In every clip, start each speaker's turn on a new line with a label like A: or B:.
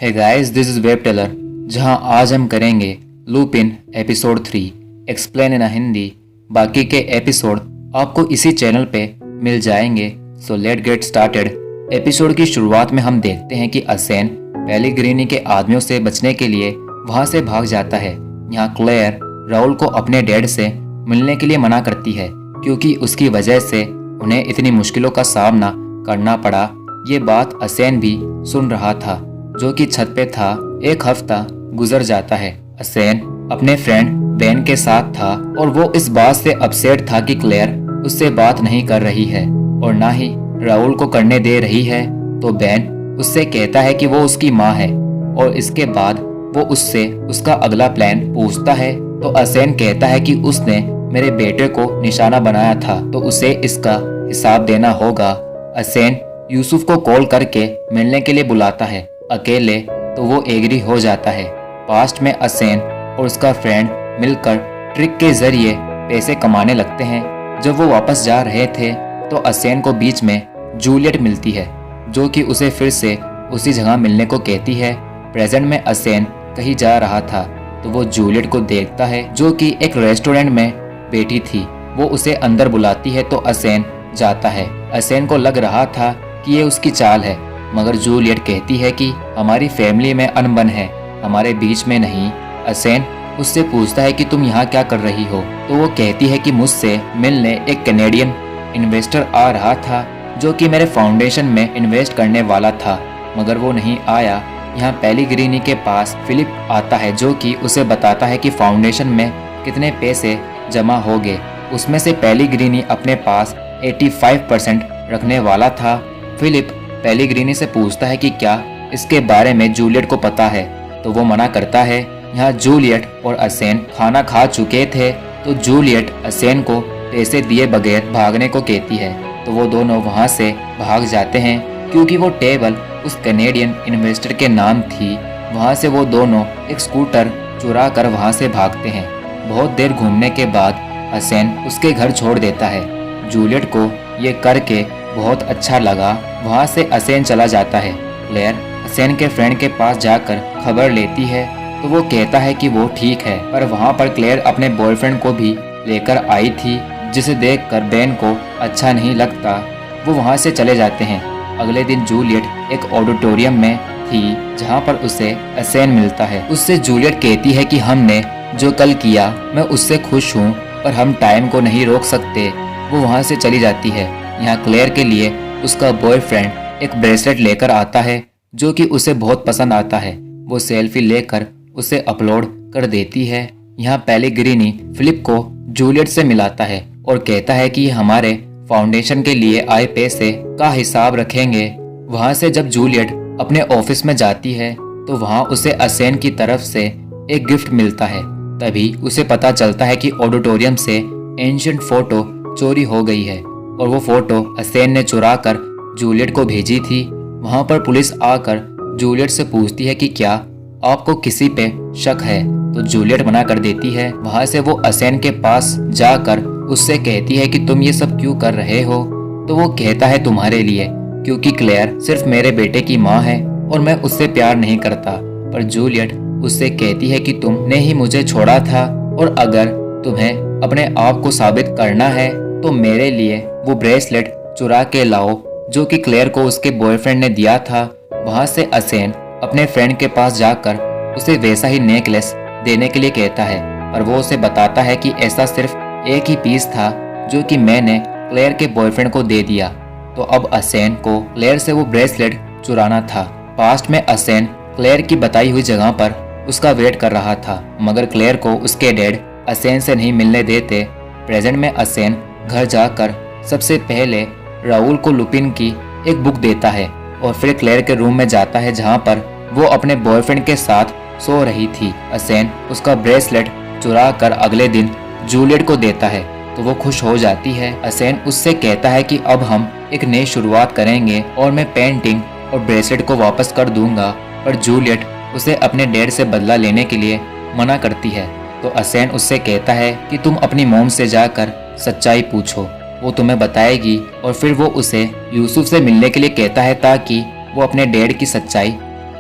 A: Hey guys, this is web teller, जहां आज हम करेंगे Lupin episode 3 explain in Hindi. बाकी के एपिसोड आपको इसी चैनल पे मिल जाएंगे। So let get started. Episode की शुरुआत में हम देखते हैं कि असेन पेलिग्रिनी के आदमियों से बचने के लिए वहां से भाग जाता है। यहाँ क्लेयर राहुल को अपने डैड से मिलने के लिए मना करती है क्योंकि उसकी वजह से उन्हें इतनी मुश्किलों का सामना करना पड़ा। ये बात असेन भी सुन रहा था जो कि छत पे था। एक हफ्ता गुजर जाता है। असेन अपने फ्रेंड बेन के साथ था और वो इस बात से अपसेट था कि क्लेयर उससे बात नहीं कर रही है और ना ही राहुल को करने दे रही है। तो बेन उससे कहता है कि वो उसकी माँ है और इसके बाद वो उससे उसका अगला प्लान पूछता है। तो असेन कहता है कि उसने मेरे बेटे को निशाना बनाया था तो उसे इसका हिसाब देना होगा। असेन यूसुफ को कॉल करके मिलने के लिए बुलाता है अकेले, तो वो एग्री हो जाता है। पास्ट में असेन और उसका फ्रेंड मिलकर ट्रिक के जरिए पैसे कमाने लगते हैं। जब वो वापस जा रहे थे तो असेन को बीच में जूलियट मिलती है जो कि उसे फिर से उसी जगह मिलने को कहती है। प्रेजेंट में असेन कहीं जा रहा था तो वो जूलियट को देखता है जो कि एक रेस्टोरेंट में बैठी थी। वो उसे अंदर बुलाती है तो असेन जाता है। असेन को लग रहा था कि ये उसकी चाल है, मगर जूलियट कहती है कि हमारी फैमिली में अनबन है, हमारे बीच में नहीं। असेन उससे पूछता है कि तुम यहाँ क्या कर रही हो, तो वो कहती है कि मुझसे मिलने एक कैनेडियन इन्वेस्टर आ रहा था जो कि मेरे फाउंडेशन में इन्वेस्ट करने वाला था, मगर वो नहीं आया। यहाँ पेलिग्रिनी के पास फिलिप आता है जो कि उसे बताता है कि फाउंडेशन में कितने पैसे जमा हो गए। उसमें से पेलिग्रिनी अपने पास 85% रखने वाला था। फिलिप पेलिग्रिनी से पूछता है कि क्या इसके बारे में जूलियट को पता है, तो वो मना करता है। यहाँ जूलियट और असेन खाना खा चुके थे तो जूलियट असेन को पैसे दिए बगैर भागने को कहती है, तो वो दोनों वहाँ से भाग जाते हैं क्योंकि वो टेबल उस कैनेडियन इन्वेस्टर के नाम थी। वहाँ से वो दोनों एक स्कूटर चुरा कर वहाँ से भागते हैं। बहुत देर घूमने के बाद असेन उसके घर छोड़ देता है। जूलियट को ये करके बहुत अच्छा लगा। वहाँ से असेन चला जाता है। क्लेयर असेन के फ्रेंड के पास जाकर खबर लेती है तो वो कहता है कि वो ठीक है, पर वहाँ पर क्लेयर अपने बॉयफ्रेंड को भी लेकर आई थी जिसे देखकर बेन को अच्छा नहीं लगता। वो वहाँ से चले जाते हैं। अगले दिन जूलियट एक ऑडिटोरियम में थी जहाँ पर उसे असेन मिलता है। उससे जूलियट कहती है कि हमने जो कल किया मैं उससे खुश हूँ, पर हम टाइम को नहीं रोक सकते। वो वहाँ से चली जाती है। यहाँ क्लेयर के लिए उसका बॉयफ्रेंड एक ब्रेसलेट लेकर आता है जो कि उसे बहुत पसंद आता है। वो सेल्फी लेकर उसे अपलोड कर देती है। यहाँ पेलिग्रिनी फिलिप को जूलियट से मिलाता है और कहता है कि हमारे फाउंडेशन के लिए आए पैसे का हिसाब रखेंगे। वहाँ से जब जूलियट अपने ऑफिस में जाती है तो वहाँ उसे असेन की तरफ से एक गिफ्ट मिलता है। तभी उसे पता चलता है कि ऑडिटोरियम से एंशिएंट फोटो चोरी हो गई है और वो फोटो असेन ने चुरा कर जूलियट को भेजी थी। वहाँ पर पुलिस आकर जूलियट से पूछती है कि क्या आपको किसी पे शक है, तो जूलियट मना कर देती है। वहाँ से वो असेन के पास जाकर उससे कहती है कि तुम ये सब क्यों कर रहे हो, तो वो कहता है तुम्हारे लिए, क्योंकि क्लेयर सिर्फ मेरे बेटे की माँ है और मैं उससे प्यार नहीं करता। पर जूलियट उससे कहती है कि तुमने ही मुझे छोड़ा था और अगर तुम्हें अपने आप को साबित करना है तो मेरे लिए वो ब्रेसलेट चुरा के लाओ जो कि क्लेयर को उसके बॉयफ्रेंड ने दिया था। वहाँ से असेन अपने फ्रेंड के पास जाकर उसे वैसा ही नेकलेस देने के लिए कहता है, पर वो उसे बताता है कि ऐसा सिर्फ एक ही पीस था जो कि मैंने क्लेयर के बॉयफ्रेंड को दे दिया। तो अब असेन को क्लेयर से वो ब्रेसलेट चुराना था। पास्ट में असेन क्लेयर की बताई हुई जगह पर उसका वेट कर रहा था, मगर क्लेयर को उसके डैड असेन से नहीं मिलने देते। प्रेजेंट में असेन घर जाकर सबसे पहले राहुल को लुपिन की एक बुक देता है और फिर क्लेयर के रूम में जाता है जहाँ पर वो अपने बॉयफ्रेंड के साथ सो रही थी। असेन उसका ब्रेसलेट चुरा कर अगले दिन जूलियट को देता है तो वो खुश हो जाती है। असेन उससे कहता है कि अब हम एक नई शुरुआत करेंगे और मैं पेंटिंग और ब्रेसलेट को वापस कर दूंगा, पर जूलियट उसे अपने डैड से बदला लेने के लिए मना करती है। तो असेन उससे कहता है कि तुम अपनी मॉम से जाकर सच्चाई पूछो, वो तुम्हें बताएगी। और फिर वो उसे यूसुफ से मिलने के लिए कहता है ताकि वो अपने डैड की सच्चाई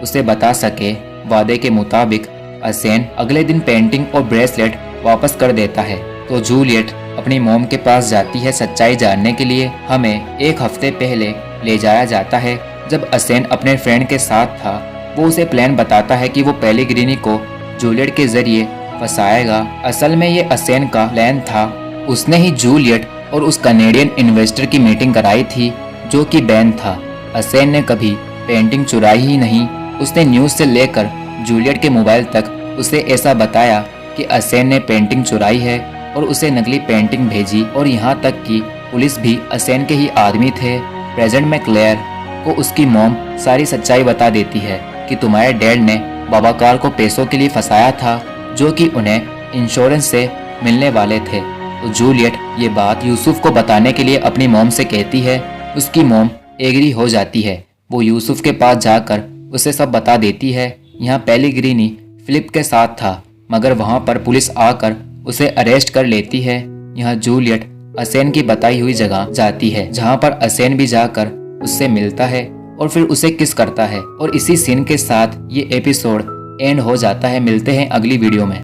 A: उसे बता सके। वादे के मुताबिक असेन अगले दिन पेंटिंग और ब्रेसलेट वापस कर देता है। तो जूलियट अपनी मॉम के पास जाती है सच्चाई जानने के लिए। हमें एक हफ्ते पहले ले जाया जाता है जब असेन अपने फ्रेंड के साथ था। वो उसे प्लान बताता है कि वो पेलेग्रिनी को जूलियट के जरिए फंसाएगा। असल में ये असेन का प्लान था। उसने ही जूलियट और उस कनेडियन इन्वेस्टर की मीटिंग कराई थी जो कि बैन था। असेन ने कभी पेंटिंग चुराई ही नहीं। उसने न्यूज़ से लेकर जूलियट के मोबाइल तक उसे ऐसा बताया कि असेन ने पेंटिंग चुराई है और उसे नकली पेंटिंग भेजी। और यहाँ तक कि पुलिस भी असेन के ही आदमी थे। प्रेजेंट में क्लेयर को उसकी मॉम सारी सच्चाई बता देती है कि तुम्हारे डैड ने बाबाकार को पैसों के लिए फंसाया था जो कि उन्हें इंश्योरेंस से मिलने वाले थे। तो जूलियट ये बात यूसुफ को बताने के लिए अपनी मॉम से कहती है। उसकी मॉम एग्री हो जाती है। वो यूसुफ के पास जाकर उसे सब बता देती है। यहाँ पेलेग्रिनी फिलिप के साथ था मगर वहाँ पर पुलिस आकर उसे अरेस्ट कर लेती है। यहाँ जूलियट असेन की बताई हुई जगह जाती है जहाँ पर असेन भी जाकर उससे मिलता है और फिर उसे किस करता है। और इसी सीन के साथ ये एपिसोड एंड हो जाता है। मिलते हैं अगली वीडियो में।